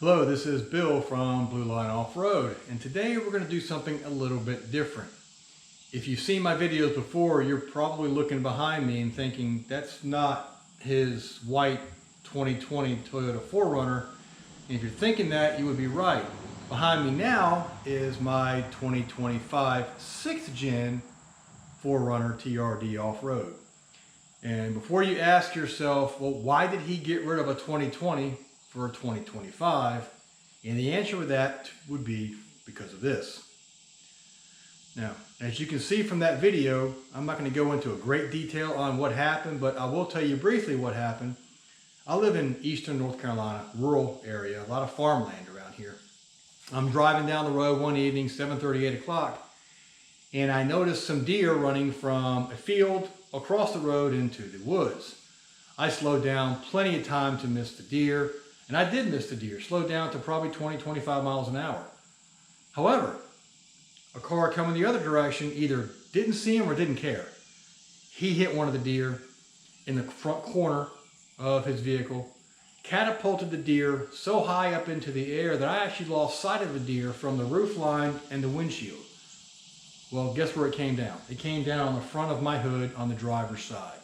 Hello, this is Bill from Line Offroad, and today we're going to do something a little bit different. If you've seen my videos before, you're probably looking behind me and thinking that's not his white 2020 Toyota 4Runner. And if you're thinking that, you would be right. Behind me now is my 2025 6th Gen 4Runner TRD Off-Road. And before you ask yourself, well, why did he get rid of a 2020 for a 2025? And the answer to that would be because of this. Now, as you can see from that video, I'm not going to go into a great detail on what happened, but I will tell you briefly what happened. I live in eastern North Carolina, rural area, a lot of farmland around here. I'm driving down the road one evening, 7:30, 8 o'clock, and I noticed some deer running from a field across the road into the woods. I slowed down plenty of time to miss the deer, and I did miss the deer, slowed down to probably 20, 25 miles an hour. However, a car coming the other direction either didn't see him or didn't care. He hit one of the deer in the front corner of his vehicle, catapulted the deer so high up into the air that I actually lost sight of the deer from the roof line and the windshield. Well, guess where it came down? It came down on the front of my hood on the driver's side.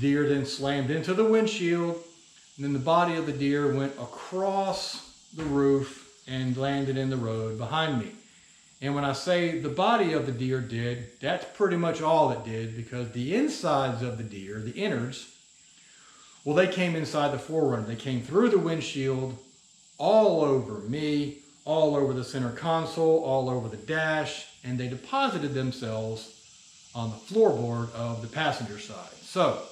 Deer then slammed into the windshield, and then the body of the deer went across the roof and landed in the road behind me. And when I say the body of the deer did, that's pretty much all it did, because the insides of the deer, the innards, well, they came inside the 4Runner. They came through the windshield, all over me, all over the center console, all over the dash, and they deposited themselves on the floorboard of the passenger side. So,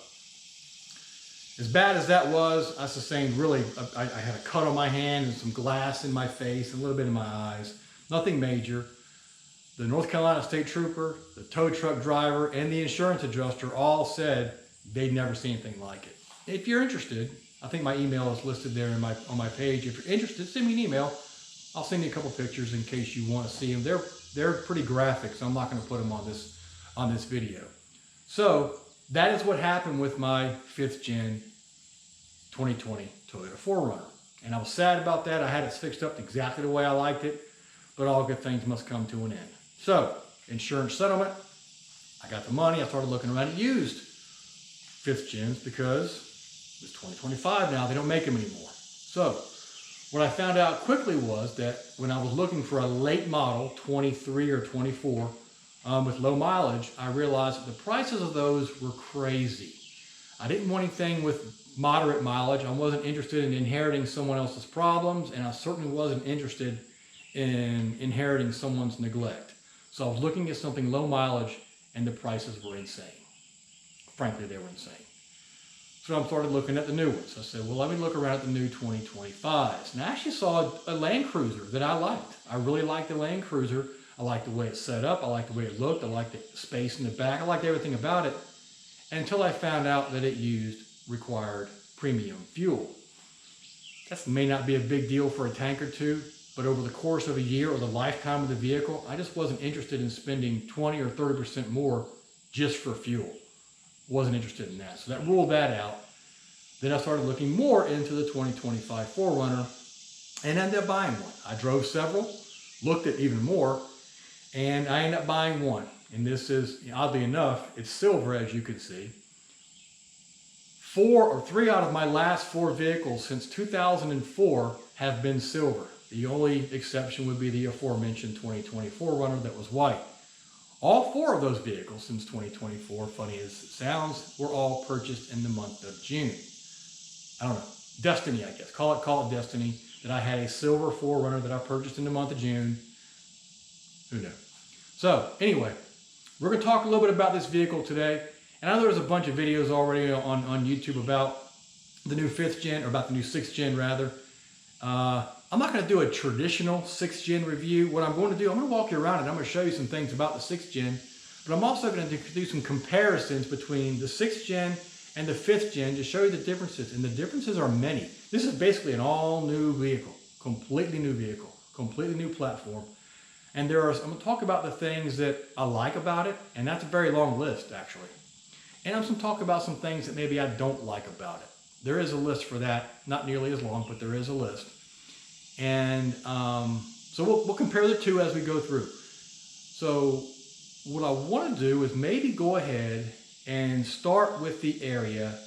as bad as that was, I sustained really, I had a cut on my hand and some glass in my face, a little bit in my eyes, nothing major. The North Carolina State Trooper, the tow truck driver, and the insurance adjuster all said they'd never seen anything like it. If you're interested, I think my email is listed there on my page. If you're interested, send me an email. I'll send you a couple pictures in case you want to see them. They're pretty graphic, so I'm not going to put them on this video. So that is what happened with my 5th Gen 2020 Toyota 4Runner. And I was sad about that. I had it fixed up exactly the way I liked it, but all good things must come to an end. So, insurance settlement, I got the money. I started looking around at used 5th Gens because it's 2025 now. They don't make them anymore. So, what I found out quickly was that when I was looking for a late model, 23 or 24, with low mileage, I realized that the prices of those were crazy. I didn't want anything with moderate mileage. I wasn't interested in inheriting someone else's problems, and I certainly wasn't interested in inheriting someone's neglect. So I was looking at something low mileage, and the prices were insane. Frankly, they were insane. So I started looking at the new ones. I said, well, let me look around at the new 2025s. And I actually saw a Land Cruiser that I liked. I really liked the Land Cruiser. I liked the way it set up. I liked the way it looked. I liked the space in the back. I liked everything about it until I found out that it required premium fuel. That may not be a big deal for a tank or two, but over the course of a year or the lifetime of the vehicle, I just wasn't interested in spending 20 or 30% more just for fuel. Wasn't interested in that. So that ruled that out. Then I started looking more into the 2025 4Runner and ended up buying one. I drove several, looked at even more, and I ended up buying one. And this is, oddly enough, it's silver, as you can see. 3 out of my last 4 vehicles since 2004 have been silver. The only exception would be the aforementioned 2024 4Runner that was white. All 4 of those vehicles since 2024, funny as it sounds, were all purchased in the month of June. I don't know, destiny, I guess. Call it destiny, that I had a silver 4Runner that I purchased in the month of June. Who knows? So anyway, we're going to talk a little bit about this vehicle today. And I know there's a bunch of videos already on YouTube about the new 5th Gen, or about the new 6th Gen rather. I'm not going to do a traditional 6th Gen review. What I'm going to do, I'm going to walk you around and I'm going to show you some things about the 6th Gen, but I'm also going to do some comparisons between the 6th Gen and the 5th Gen to show you the differences. And the differences are many. This is basically an all-new vehicle, completely new platform. And I'm going to talk about the things that I like about it, and that's a very long list actually. And I'm going to talk about some things that maybe I don't like about it. There is a list for that, not nearly as long, but there is a list. And so we'll compare the two as we go through. So what I want to do is maybe go ahead and start with the area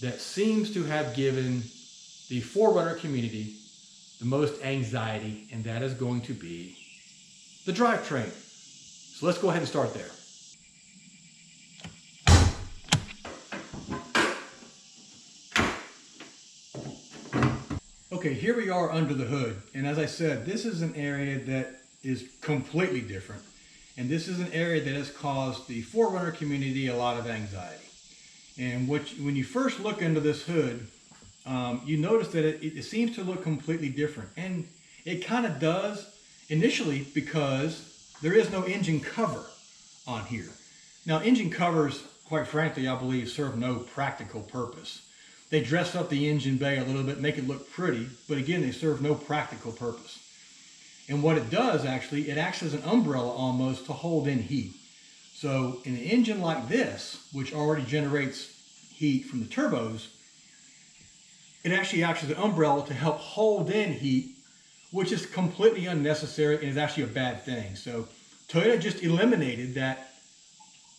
that seems to have given the 4Runner community the most anxiety, and that is going to be the drivetrain. So let's go ahead and start there. Okay, here we are under the hood, and as I said, this is an area that is completely different, and this is an area that has caused the 4Runner community a lot of anxiety. And when you first look under this hood, you notice that it seems to look completely different, and it kind of does initially because there is no engine cover on here. Now, engine covers, quite frankly, I believe serve no practical purpose. They dress up the engine bay a little bit, make it look pretty, but again, they serve no practical purpose. And what it does actually, it acts as an umbrella almost to hold in heat. So in an engine like this, which already generates heat from the turbos, it actually acts as an umbrella to help hold in heat, which is completely unnecessary and is actually a bad thing. So Toyota just eliminated that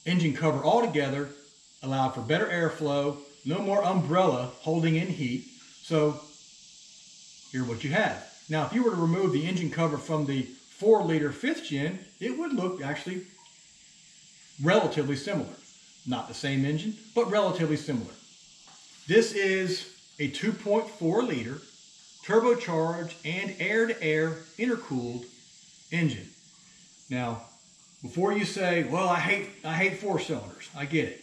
engine cover altogether, allowed for better airflow, no more umbrella holding in heat. So here's what you have. Now, if you were to remove the engine cover from the 4-liter 5th gen, it would look actually relatively similar. Not the same engine, but relatively similar. This is a 2.4-liter turbocharged and air-to-air intercooled engine. Now, before you say, well, I hate 4 cylinders, I get it.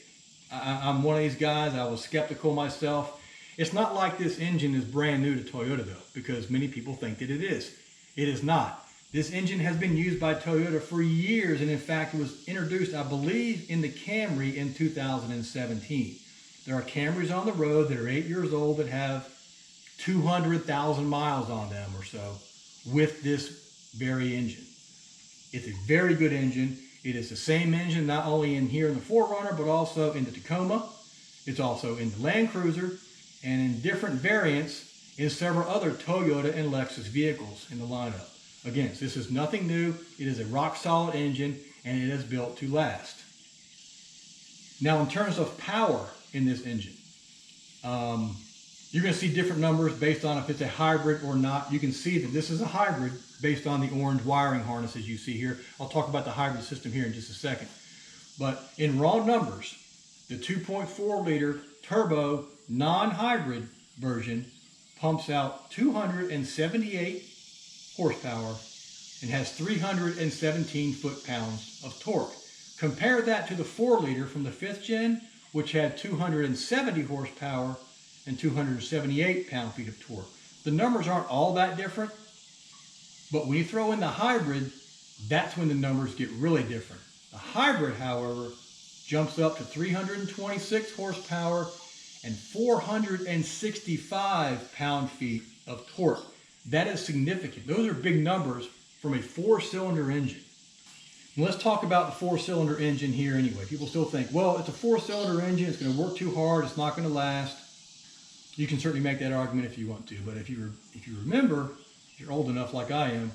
I'm one of these guys. I was skeptical myself. It's not like this engine is brand new to Toyota though, because many people think that it is. It is not. This engine has been used by Toyota for years, and in fact, it was introduced, I believe, in the Camry in 2017. There are Camrys on the road that are 8 years old that have 200,000 miles on them or so with this very engine. It's a very good engine. It is the same engine not only in here in the 4Runner, but also in the Tacoma. It's also in the Land Cruiser, and in different variants in several other Toyota and Lexus vehicles in the lineup. Again, this is nothing new. It is a rock solid engine, and it is built to last. Now, in terms of power in this engine, you're going to see different numbers based on if it's a hybrid or not. You can see that this is a hybrid based on the orange wiring harnesses you see here. I'll talk about the hybrid system here in just a second. But in raw numbers, the 2.4-liter turbo non-hybrid version pumps out 278 horsepower and has 317 foot-pounds of torque. Compare that to the 4-liter from the 5th gen, which had 270 horsepower and 278 pound-feet of torque. The numbers aren't all that different, but when you throw in the hybrid, that's when the numbers get really different. The hybrid, however, jumps up to 326 horsepower and 465 pound-feet of torque. That is significant. Those are big numbers from a 4-cylinder engine. Well, let's talk about the 4-cylinder engine here anyway. People still think, well, it's a 4-cylinder engine, it's going to work too hard, it's not going to last. You can certainly make that argument if you want to, but if you remember, if you're old enough like I am,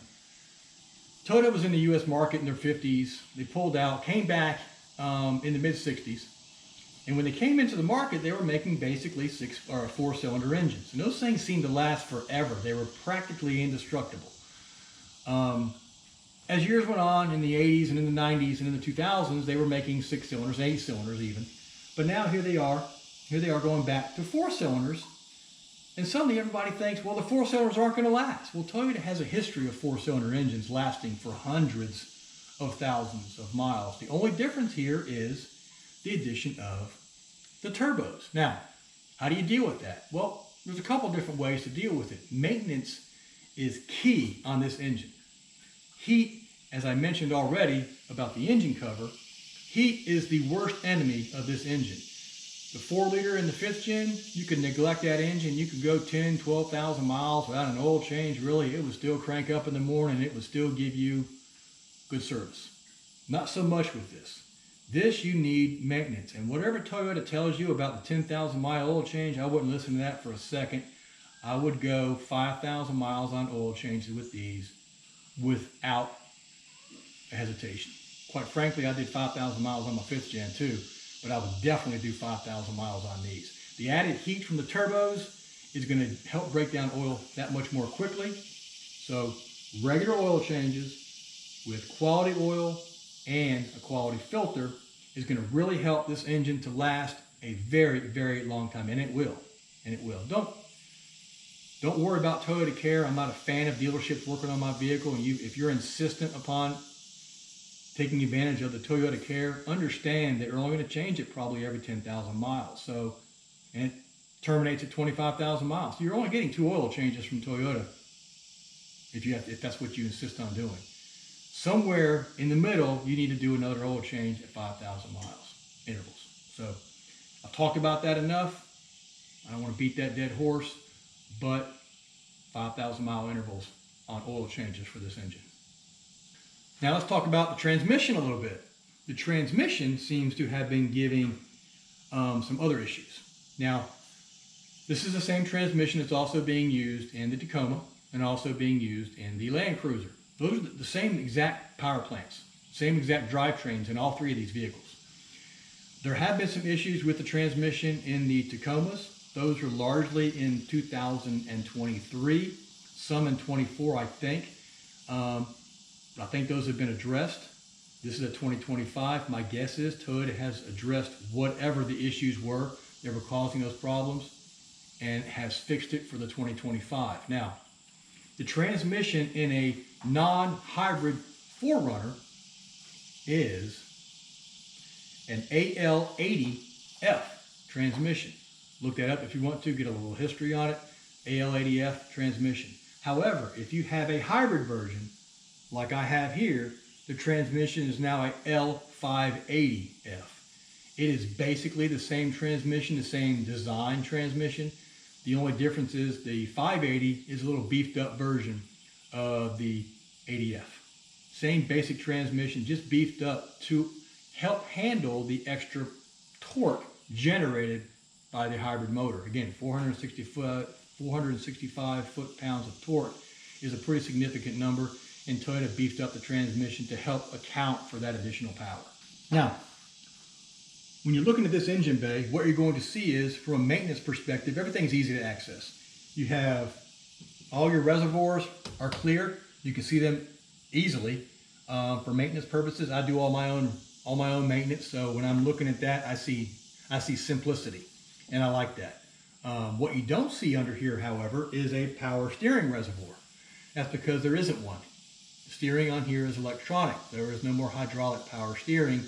Toyota was in the U.S. market in their 50s. They pulled out, came back in the mid-60s, and when they came into the market, they were making basically 4-cylinder engines, and those things seemed to last forever. They were practically indestructible. As years went on in the 80s and in the 90s and in the 2000s, they were making 6 cylinders, 8 cylinders even. But now here they are going back to 4 cylinders. And suddenly everybody thinks, well, the 4 cylinders aren't going to last. Well, Toyota has a history of 4-cylinder engines lasting for hundreds of thousands of miles. The only difference here is the addition of the turbos. Now, how do you deal with that? Well, there's a couple different ways to deal with it. Maintenance is key on this engine. Heat, as I mentioned already about the engine cover, heat is the worst enemy of this engine. The 4-liter in the 5th gen, you could neglect that engine. You could go 10, 12,000 miles without an oil change. Really, it would still crank up in the morning. It would still give you good service. Not so much with this. This, you need maintenance. And whatever Toyota tells you about the 10,000 mile oil change, I wouldn't listen to that for a second. I would go 5,000 miles on oil changes with these without hesitation. Quite frankly, I did 5,000 miles on my 5th gen too, but I would definitely do 5,000 miles on these. The added heat from the turbos is going to help break down oil that much more quickly. So regular oil changes with quality oil and a quality filter is going to really help this engine to last a very, very long time, and it will. And it will. Don't worry about Toyota Care. I'm not a fan of dealerships working on my vehicle, and if you're insistent upon taking advantage of the Toyota Care, understand that you're only going to change it probably every 10,000 miles. So, and it terminates at 25,000 miles. So you're only getting 2 oil changes from Toyota if that's what you insist on doing. Somewhere in the middle, you need to do another oil change at 5,000 miles intervals. So I've talked about that enough. I don't want to beat that dead horse, but 5,000 mile intervals on oil changes for this engine. Now let's talk about the transmission a little bit. The transmission seems to have been giving some other issues. Now, this is the same transmission that's also being used in the Tacoma and also being used in the Land Cruiser. Those are the same exact power plants, same exact drivetrains in all 3 of these vehicles. There have been some issues with the transmission in the Tacomas. Those are largely in 2023, some in 24, I think. I think those have been addressed. This is a 2025. My guess is Toyota has addressed whatever the issues were that were causing those problems and has fixed it for the 2025. Now, the transmission in a non-hybrid 4Runner is an AL80F transmission. Look that up if you want to, get a little history on it. AL80F transmission. However, if you have a hybrid version, like I have here, the transmission is now a L580F. It is basically the same transmission, the same design transmission. The only difference is the 580 is a little beefed up version of the 80F. Same basic transmission, just beefed up to help handle the extra torque generated by the hybrid motor. Again, 465 foot-pounds of torque is a pretty significant number, and Toyota beefed up the transmission to help account for that additional power. Now, when you're looking at this engine bay, what you're going to see is, from a maintenance perspective, everything's easy to access. You have all your reservoirs are clear. You can see them easily. For maintenance purposes, I do all my own maintenance. So when I'm looking at that, I see simplicity, and I like that. What you don't see under here, however, is a power steering reservoir. That's because there isn't one. The steering on here is electronic. There is no more hydraulic power steering,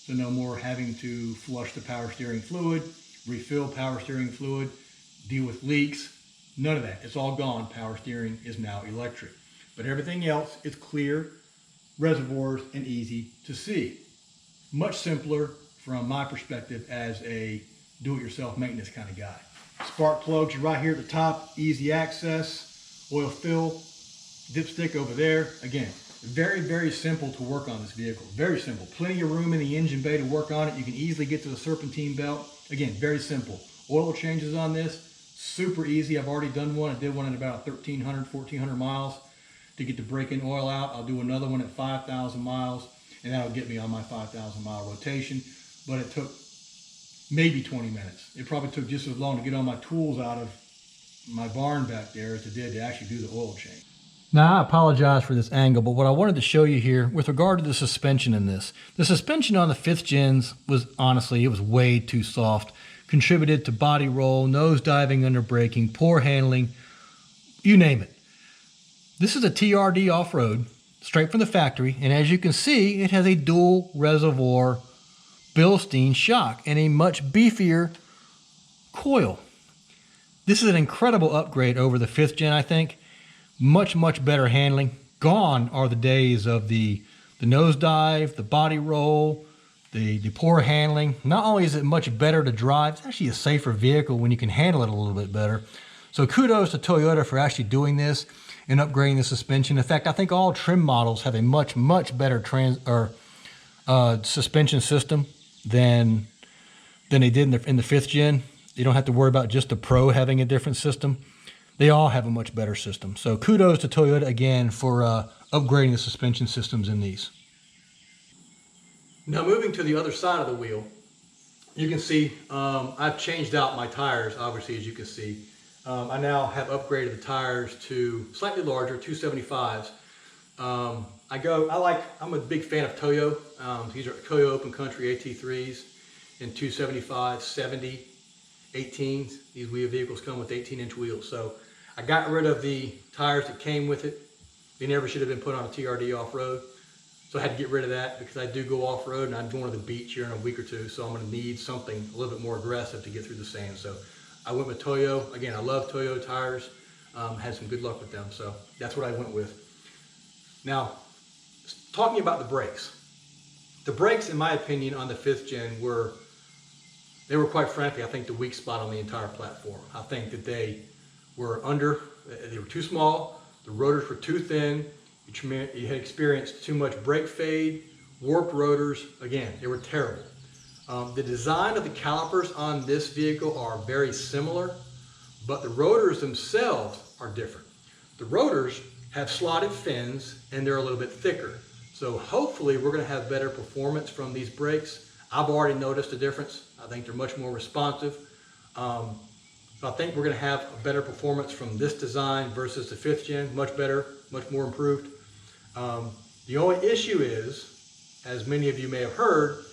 so no more having to flush the power steering fluid, refill power steering fluid, deal with leaks. None of that. It's all gone. Power steering is now electric. But everything else is clear reservoirs and easy to see. Much simpler from my perspective as a do-it-yourself maintenance kind of guy. Spark plugs are right here at the top, easy access, oil fill, dipstick over there. Again, very, very simple to work on this vehicle. Very simple. Plenty of room in the engine bay to work on it. You can easily get to the serpentine belt. Again, very simple. Oil changes on this, super easy. I've already done one. I did one at about 1,300, 1,400 miles to get the break-in oil out. I'll do another one at 5,000 miles, and that'll get me on my 5,000 mile rotation. But it took maybe 20 minutes. It probably took just as long to get all my tools out of my barn back there as it did to actually do the oil change. Now, I apologize for this angle, but what I wanted to show you here with regard to the suspension in this, the suspension on the 5th gens was, honestly, it was way too soft. Contributed to body roll, nose diving under braking, poor handling, you name it. This is a TRD off-road, straight from the factory, and as you can see, it has a dual reservoir Bilstein shock and a much beefier coil. This is an incredible upgrade over the 5th gen, I think. Much, much better handling. Gone are the days of the nosedive, the body roll, the poor handling. Not only is it much better to drive, it's actually a safer vehicle when you can handle it a little bit better. So kudos to Toyota for actually doing this and upgrading the suspension. In fact, I think all trim models have a much, much better suspension system than they did in the 5th gen. You don't have to worry about just the Pro having a different system. They all have a much better system. So kudos to Toyota again for upgrading the suspension systems in these. Now moving to the other side of the wheel, you can see I've changed out my tires, obviously, as you can see. I now have upgraded the tires to slightly larger 275s. I'm a big fan of Toyo. These are Toyo Open Country AT3s in 275, 70, 18s. These wheel vehicles come with 18-inch wheels. So I got rid of the tires that came with it. They never should have been put on a TRD off-road. So I had to get rid of that because I do go off-road and I'm going to the beach here in a week or two. So I'm going to need something a little bit more aggressive to get through the sand. So I went with Toyo. Again, I love Toyo tires. Had some good luck with them. So that's what I went with. Now, talking about the brakes. The brakes, in my opinion, on the 5th gen were quite frankly, I think the weak spot on the entire platform. I think that they were too small, the rotors were too thin, you had experienced too much brake fade, warped rotors. Again, they were terrible. The design of the calipers on this vehicle are very similar, but the rotors themselves are different. The rotors have slotted fins and they're a little bit thicker. So hopefully we're going to have better performance from these brakes. I've already noticed a difference. I think they're much more responsive. So I think we're going to have a better performance from this design versus the 5th gen. Much better, much more improved. The only issue is, as many of you may have heard,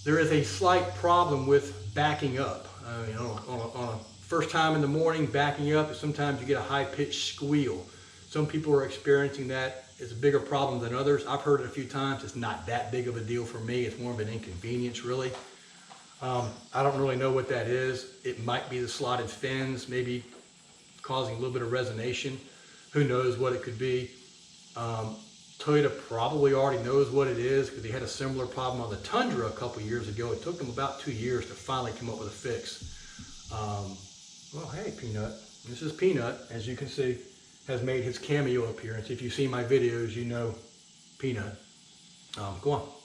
there is a slight problem with backing up. On a first time in the morning, backing up, sometimes you get a high-pitched squeal. Some people are experiencing that. It's a bigger problem than others. I've heard it a few times. It's not that big of a deal for me. It's more of an inconvenience, really. I don't really know what that is. It might be the slotted fins, maybe causing a little bit of resonation. Who knows what it could be. Toyota probably already knows what it is because they had a similar problem on the Tundra a couple years ago. It took them about 2 years to finally come up with a fix. Well, hey, Peanut. This is Peanut, as you can see, has made his cameo appearance. If you see my videos, you know Peanut. Go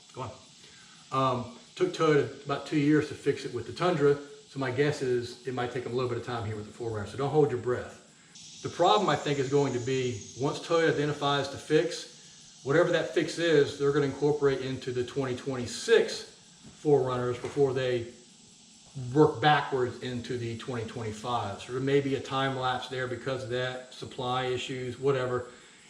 on. Took Toyota about 2 years to fix it with the Tundra, so my guess is it might take them a little bit of time here with the 4Runner, so don't hold your breath. The problem, I think, is going to be, once Toyota identifies the fix, whatever that fix is, they're going to incorporate into the 2026 4Runners before they work backwards into the 2025. So there may be a time lapse there because of that, supply issues, whatever.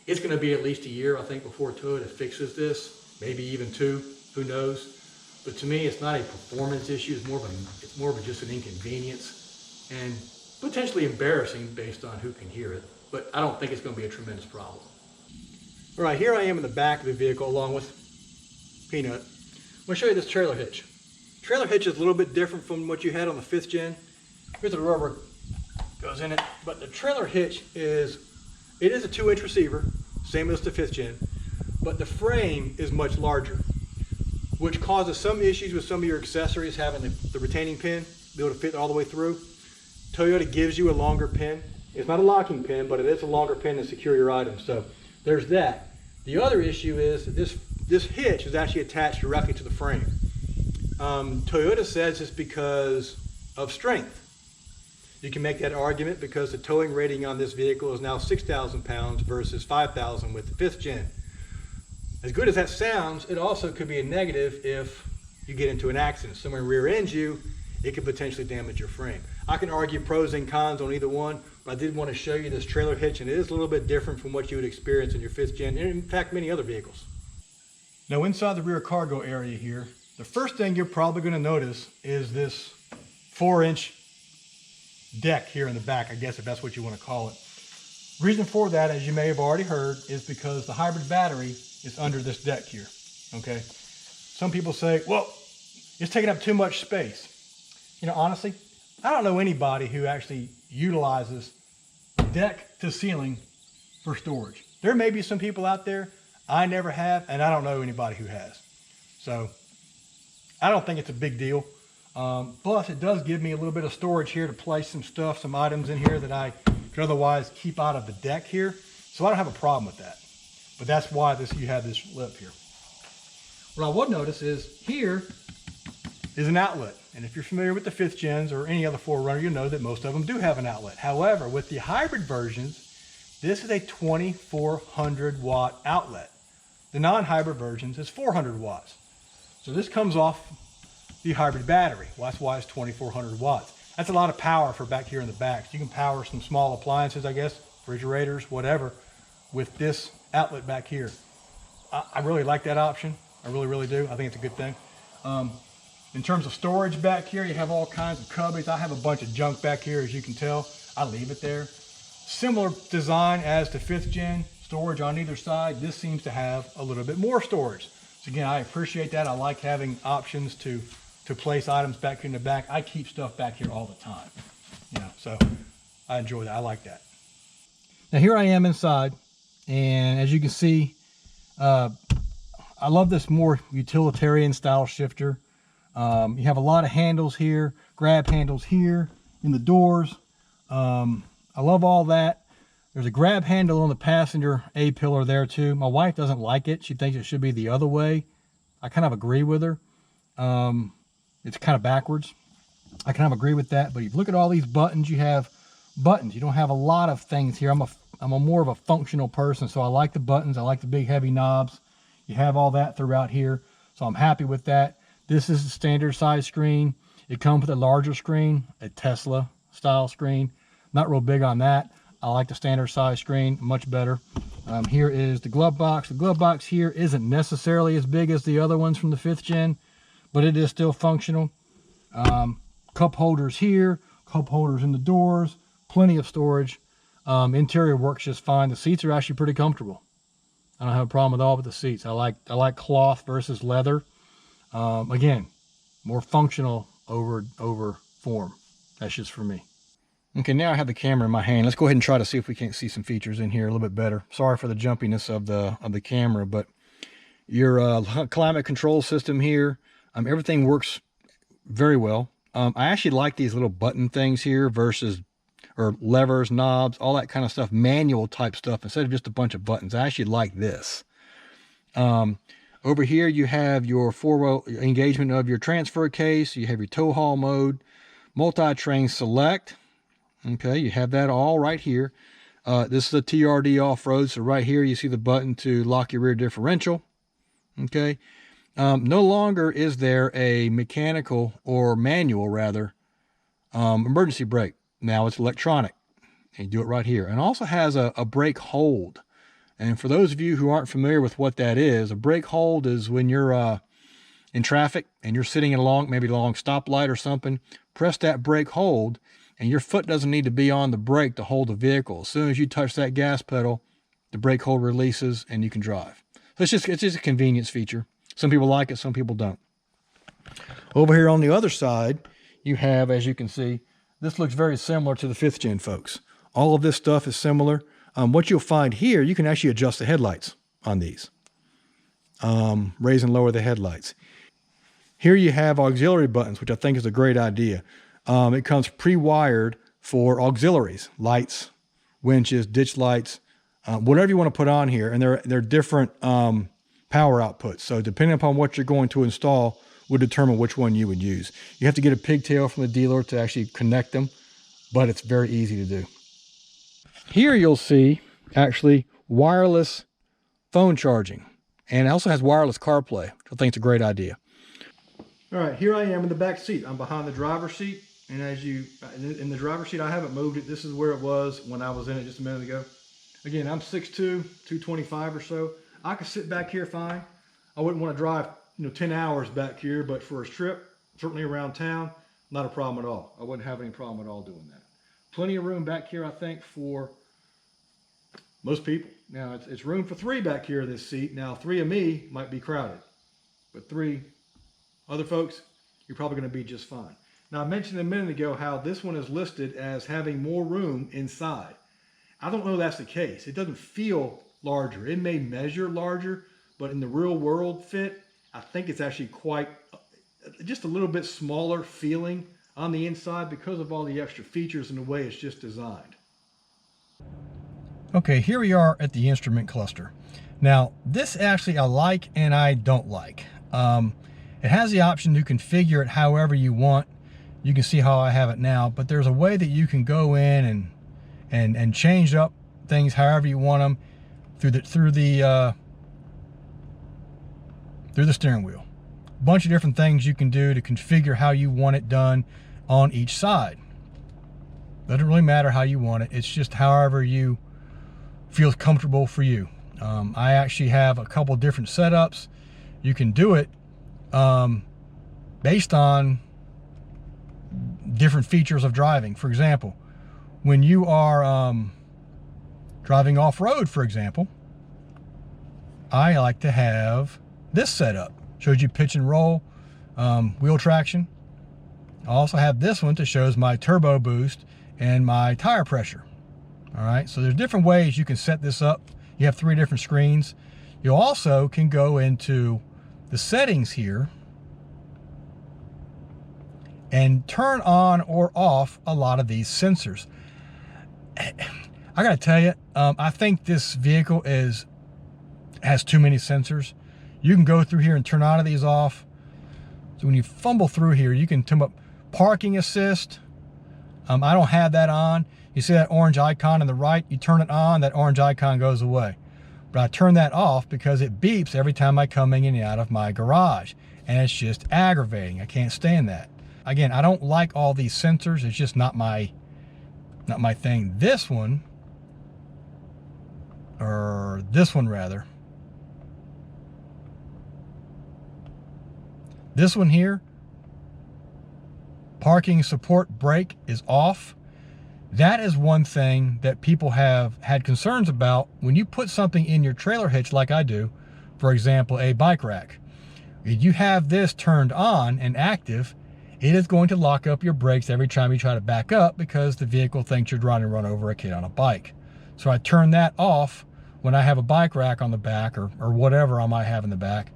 It's going to be at least a year, I think, before Toyota fixes this, maybe even 2, who knows. But to me, it's not a performance issue, it's more of just an inconvenience and potentially embarrassing based on who can hear it. But I don't think it's going to be a tremendous problem. All right, here I am in the back of the vehicle along with Peanut. I'm going to show you this trailer hitch. Trailer hitch is a little bit different from what you had on the 5th gen. Here's the rubber goes in it, but the trailer hitch is a 2-inch receiver, same as the 5th gen, but the frame is much larger, which causes some issues with some of your accessories having the retaining pin, be able to fit all the way through. Toyota gives you a longer pin. It's not a locking pin, but it is a longer pin to secure your items. So there's that. The other issue is that this hitch is actually attached directly to the frame. Toyota says it's because of strength. You can make that argument because the towing rating on this vehicle is now 6,000 pounds versus 5,000 with the 5th gen. As good as that sounds, it also could be a negative if you get into an accident. Someone rear ends you, it could potentially damage your frame. I can argue pros and cons on either one, but I did want to show you this trailer hitch, and it is a little bit different from what you would experience in your 5th gen, and in fact, many other vehicles. Now, inside the rear cargo area here, the first thing you're probably going to notice is this 4-inch deck here in the back, I guess, if that's what you want to call it. Reason for that, as you may have already heard, is because the hybrid battery is under this deck here, okay? Some people say, well, it's taking up too much space. You know, honestly, I don't know anybody who actually utilizes deck to ceiling for storage. There may be some people out there. I never have, and I don't know anybody who has. So I don't think it's a big deal. Plus, it does give me a little bit of storage here to place some stuff, some items in here that I could otherwise keep out of the deck here. So I don't have a problem with that. But that's why you have this lip here. What I would notice is here, is an outlet. And if you're familiar with the 5th gens or any other 4Runner, you know that most of them do have an outlet. However, with the hybrid versions, this is a 2400 watt outlet. The non-hybrid versions is 400 watts. So this comes off the hybrid battery. Well, that's why it's 2400 watts. That's a lot of power for back here in the back. So you can power some small appliances, I guess, refrigerators, whatever, with this outlet back here. I really like that option. I really, really do. I think it's a good thing. In terms of storage back here, you have all kinds of cubbies. I have a bunch of junk back here, as you can tell. I leave it there. Similar design as the 5th gen, storage on either side. This seems to have a little bit more storage. So again, I appreciate that. I like having options to place items back here in the back. I keep stuff back here all the time, so I enjoy that. I like that. Now here I am inside, and as you can see, I love this more utilitarian style shifter. You have a lot of handles here, grab handles here in the doors. I love all that. There's a grab handle on the passenger A-pillar there too. My wife doesn't like it. She thinks it should be the other way. I kind of agree with her. It's kind of backwards. I kind of agree with that. But if you look at all these buttons, you have buttons. You don't have a lot of things here. I'm a more of a functional person, so I like the buttons. I like the big heavy knobs. You have all that throughout here, so I'm happy with that. This is the standard size screen. It comes with a larger screen, a Tesla style screen. Not real big on that. I like the standard size screen, much better. Here is the glove box. The glove box here isn't necessarily as big as the other ones from the 5th gen, but it is still functional. Cup holders here, cup holders in the doors, plenty of storage. Interior works just fine. The seats are actually pretty comfortable. I don't have a problem with all with the seats. I like cloth versus leather. Again, more functional over form. That's just for me. Okay, now I have the camera in my hand. Let's go ahead and try to see if we can't see some features in here a little bit better. Sorry for the jumpiness of the camera, but your climate control system here, everything works very well. I actually like these little button things here or levers, knobs, all that kind of stuff, manual type stuff, instead of just a bunch of buttons. I actually like this. Over here, you have your four-way engagement of your transfer case. You have your tow haul mode, multi-train select. Okay, you have that all right here. This is a TRD off-road, so right here you see the button to lock your rear differential. Okay, no longer is there a mechanical or manual, rather, emergency brake. Now it's electronic. And you do it right here. And also has a brake hold. And for those of you who aren't familiar with what that is, a brake hold is when you're in traffic and you're sitting along, maybe along stoplight or something, press that brake hold, and your foot doesn't need to be on the brake to hold the vehicle. As soon as you touch that gas pedal, the brake hold releases and you can drive. So it's just a convenience feature. Some people like it, some people don't. Over here on the other side, you have, as you can see, this looks very similar to the 5th gen, folks. All of this stuff is similar. What you'll find here, you can actually adjust the headlights on these. Raise and lower the headlights. Here you have auxiliary buttons, which I think is a great idea. It comes pre-wired for auxiliaries, lights, winches, ditch lights, whatever you want to put on here. And they're different power outputs. So depending upon what you're going to install would determine which one you would use. You have to get a pigtail from the dealer to actually connect them, but it's very easy to do. Here you'll see actually wireless phone charging, and it also has wireless CarPlay, which I think is a great idea. All right, here I am in the back seat. I'm behind the driver's seat, and in the driver's seat, I haven't moved it. This is where it was when I was in it just a minute ago. Again, I'm 6'2", 225 or so. I could sit back here fine. I wouldn't want to drive 10 hours back here, but for a trip, certainly around town, not a problem at all. I wouldn't have any problem at all doing that. Plenty of room back here, I think, for most people. Now, it's room for 3 back here in this seat. Now, 3 of me might be crowded, but 3 other folks, you're probably going to be just fine. Now, I mentioned a minute ago how this one is listed as having more room inside. I don't know that's the case. It doesn't feel larger. It may measure larger, but in the real world fit, I think it's actually just a little bit smaller feeling on the inside because of all the extra features and the way it's just designed. Okay, here we are at the instrument cluster. Now, this actually I like and I don't like. It has the option to configure it however you want. You can see how I have it now, but there's a way that you can go in and change up things however you want them through the steering wheel. A bunch of different things you can do to configure how you want it done on each side. Doesn't really matter how you want it. It's just however you feel comfortable for you. I actually have a couple different setups. You can do it based on different features of driving. For example, when you are driving off-road, for example, I like to have this setup. Shows you pitch and roll, wheel traction. I also have this one that shows my turbo boost and my tire pressure. All right, so there's different ways you can set this up. You have 3 different screens. You also can go into the settings here and turn on or off a lot of these sensors. I gotta tell you, I think this vehicle has too many sensors. You can go through here and turn a lot of these off. So when you fumble through here, you can turn up parking assist. I don't have that on. You see that orange icon on the right? You turn it on, that orange icon goes away. But I turn that off because it beeps every time I come in and out of my garage. And it's just aggravating. I can't stand that. Again, I don't like all these sensors. It's just not my thing. This one, or this one rather. This one here, parking support brake is off. That is one thing that people have had concerns about when you put something in your trailer hitch like I do, for example, a bike rack. If you have this turned on and active, it is going to lock up your brakes every time you try to back up because the vehicle thinks you're trying to run over a kid on a bike. So I turn that off when I have a bike rack on the back or whatever I might have in the back.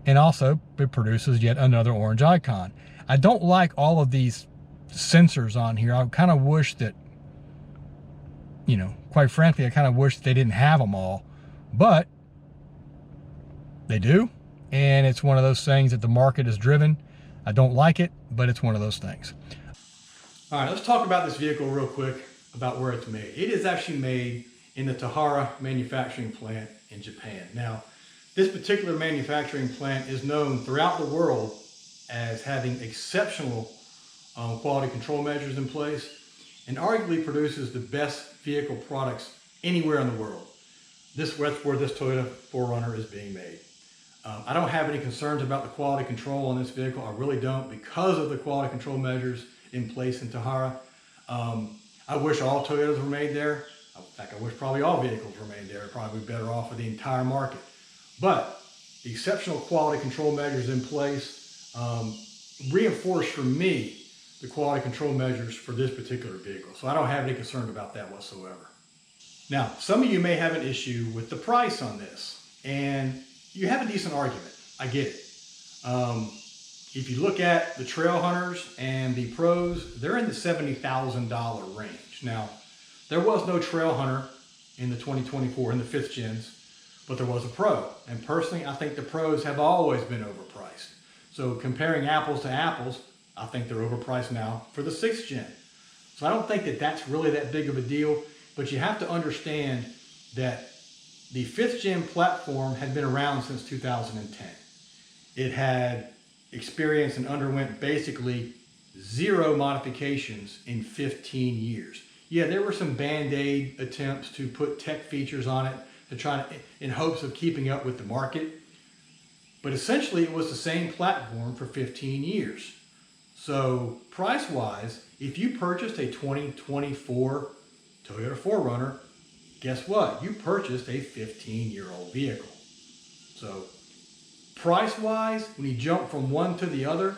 And also it produces yet another orange icon. I don't like all of these sensors on here. I kind of wish that, you know, quite frankly, I kind of wish they didn't have them all, but they do. And it's one of those things that the market is driven. I don't like it, but it's one of those things. All right, let's talk about this vehicle real quick, about where it's made. It is actually made in the Tahara manufacturing plant in Japan. Now, this particular manufacturing plant is known throughout the world as having exceptional quality control measures in place and arguably produces the best vehicle products anywhere in the world. That's where this Toyota 4Runner is being made. I don't have any concerns about the quality control on this vehicle. I really don't, because of the quality control measures in place in Tahara. I wish all Toyotas were made there. In fact, I wish probably all vehicles were made there. It'd probably be better off for the entire market. But the exceptional quality control measures in place reinforce for me the quality control measures for this particular vehicle. So I don't have any concern about that whatsoever. Now, some of you may have an issue with the price on this, and you have a decent argument. I get it. If you look at the Trail Hunters and the Pros, they're in the $70,000 range. Now, there was no Trail Hunter in the 2024 in the 5th gens, but there was a Pro. And personally, I think the Pros have always been overpriced. So comparing apples to apples, I think they're overpriced now for the 6th gen. So I don't think that that's really that big of a deal, but you have to understand that the 5th gen platform had been around since 2010. It had experienced and underwent basically 0 modifications in 15 years. Yeah, there were some band-aid attempts to put tech features on it to try to, in hopes of keeping up with the market. But essentially it was the same platform for 15 years. So price-wise, if you purchased a 2024 Toyota 4Runner, guess what? You purchased a 15-year-old vehicle. So price-wise, when you jump from one to the other,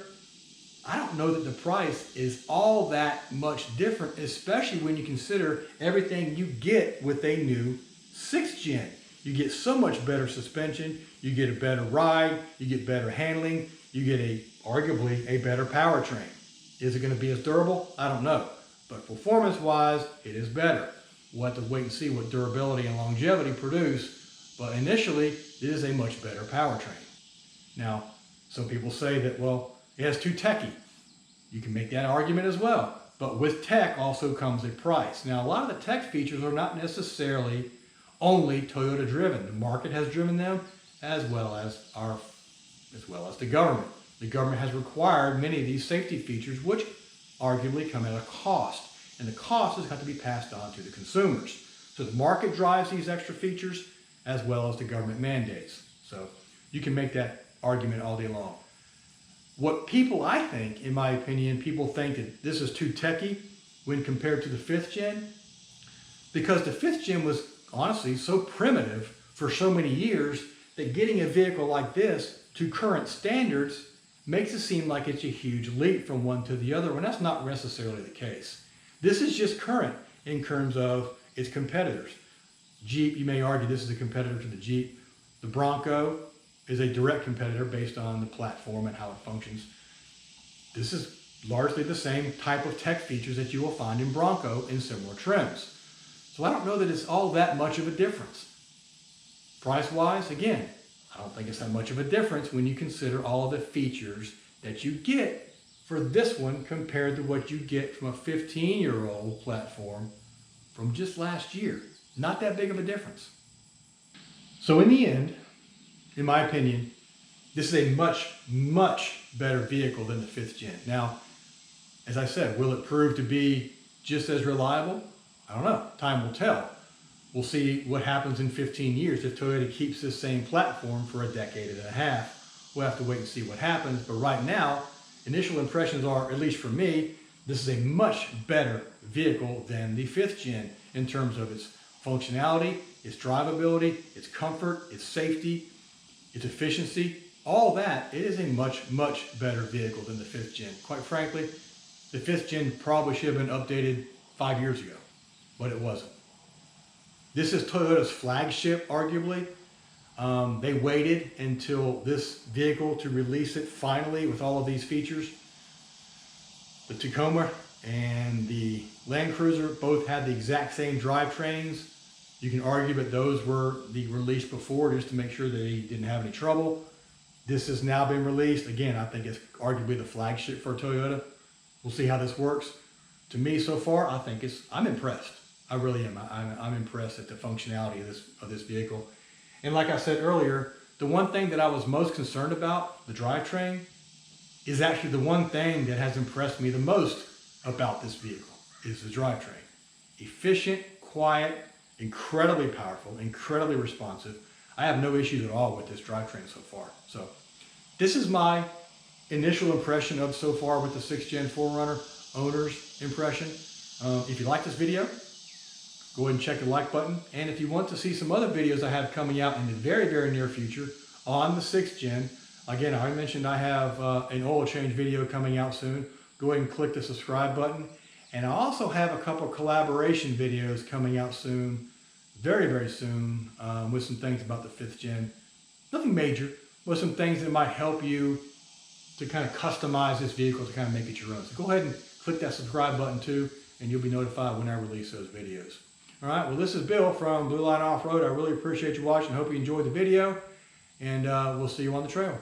I don't know that the price is all that much different, especially when you consider everything you get with a new 6th gen. You get so much better suspension, you get a better ride, you get better handling, you get arguably a better powertrain. Is it going to be as durable? I don't know. But performance-wise, it is better. We'll have to wait and see what durability and longevity produce, but initially, it is a much better powertrain. Now, Some people say that, well, it has too techy. You can make that argument as well. But with tech also comes a price. Now, a lot of the tech features are not necessarily only Toyota driven. The market has driven them, as well as the government. The government has required many of these safety features, which arguably come at a cost. And the cost has got to be passed on to the consumers. So the market drives these extra features, as well as the government mandates. So you can make that argument all day long. What people, I think, in my opinion, people think that this is too techy when compared to the 5th gen, because the 5th gen was honestly so primitive for so many years that getting a vehicle like this to current standards makes it seem like it's a huge leap from one to the other, when that's not necessarily the case. This is just current in terms of its competitors. Jeep, you may argue this is a competitor to the Jeep. The Bronco is a direct competitor based on the platform and how it functions. This is largely the same type of tech features that you will find in Bronco in similar trims. So I don't know that it's all that much of a difference. Price-wise, again, I don't think it's that much of a difference when you consider all of the features that you get for this one compared to what you get from a 15-year-old platform from just last year. Not that big of a difference. So in the end, in my opinion, this is a much, much better vehicle than the 5th gen. Now, as I said, will it prove to be just as reliable? I don't know. Time will tell. We'll see what happens in 15 years if Toyota keeps this same platform for a decade and a half. We'll have to wait and see what happens. But right now, initial impressions are, at least for me, this is a much better vehicle than the 5th gen in terms of its functionality, its drivability, its comfort, its safety, its efficiency. All that, it is a much, much better vehicle than the 5th gen. Quite frankly, the 5th gen probably should have been updated 5 years ago, but it wasn't. This is Toyota's flagship, arguably. They waited until this vehicle to release it finally with all of these features. The Tacoma and the Land Cruiser both had the exact same drivetrains. You can argue that those were released before just to make sure they didn't have any trouble. This has now been released. Again, I think it's arguably the flagship for Toyota. We'll see how this works. To me, so far, I'm impressed. I really am. I'm impressed at the functionality of this vehicle. And like I said earlier, the one thing that I was most concerned about, the drivetrain, is actually the one thing that has impressed me the most about this vehicle, is the drivetrain. Efficient, quiet, incredibly powerful, incredibly responsive. I have no issues at all with this drivetrain so far. So this is my initial impression of so far with the 6th gen 4Runner owner's impression. If you like this video, go ahead and check the like button. And if you want to see some other videos I have coming out in the very, very near future on the 6th gen, again, I mentioned I have an oil change video coming out soon. Go ahead and click the subscribe button. And I also have a couple collaboration videos coming out soon, very, very soon, with some things about the 5th gen. Nothing major, but some things that might help you to kind of customize this vehicle to kind of make it your own. So go ahead and click that subscribe button too, and you'll be notified when I release those videos. All right, well, this is Bill from Line Offroad. I really appreciate you watching. Hope you enjoyed the video, and we'll see you on the trail.